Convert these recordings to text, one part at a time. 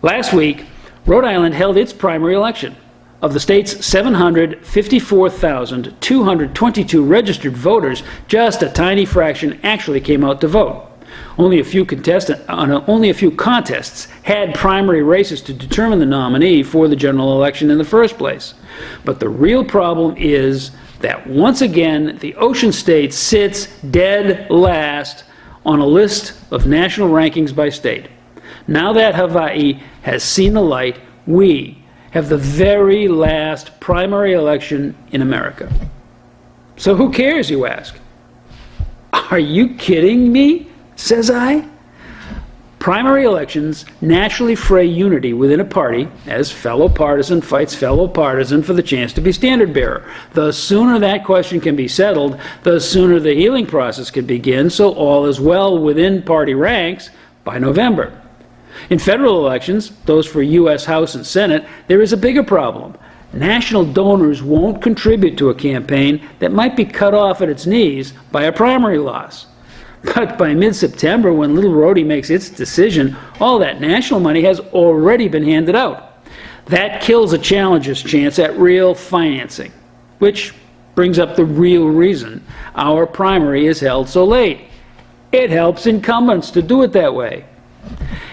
Last week, Rhode Island held its primary election. Of the state's 754,222 registered voters, just a tiny fraction actually came out to vote. Only a few contests had primary races to determine the nominee for the general election in the first place. But the real problem is that once again, the Ocean State sits dead last on a list of national rankings by state. Now that Hawaii has seen the light, we have the very last primary election in America. So who cares, you ask? Are you kidding me, says I? Primary elections naturally fray unity within a party as fellow partisan fights fellow partisan for the chance to be standard bearer. The sooner that question can be settled, the sooner the healing process can begin, so all is well within party ranks by November. In federal elections, those for U.S. House and Senate, there is a bigger problem. National donors won't contribute to a campaign that might be cut off at its knees by a primary loss. But by mid-September, when Little Rhodey makes its decision, all that national money has already been handed out. That kills a challenger's chance at real financing, which brings up the real reason our primary is held so late. It helps incumbents to do it that way.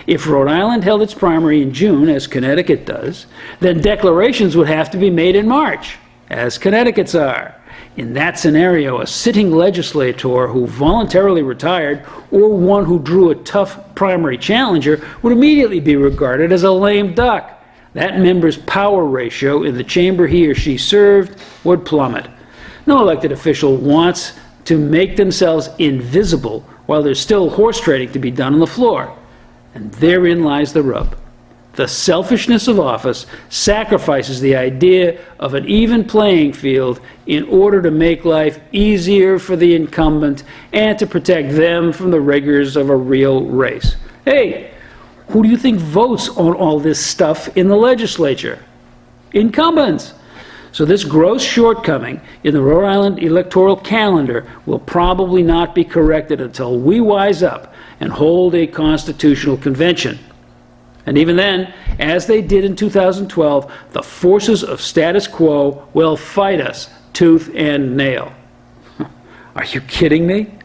If Rhode Island held its primary in June, as Connecticut does, then declarations would have to be made in March, as Connecticut's are. In that scenario, a sitting legislator who voluntarily retired or one who drew a tough primary challenger would immediately be regarded as a lame duck. That member's power ratio in the chamber he or she served would plummet. No elected official wants to make themselves invisible while there's still horse trading to be done on the floor. And therein lies the rub. The selfishness of office sacrifices the idea of an even playing field in order to make life easier for the incumbent and to protect them from the rigors of a real race. Hey, who do you think votes on all this stuff in the legislature? Incumbents. So this gross shortcoming in the Rhode Island electoral calendar will probably not be corrected until we wise up and hold a constitutional convention. And even then, as they did in 2012, the forces of status quo will fight us tooth and nail. Are you kidding me?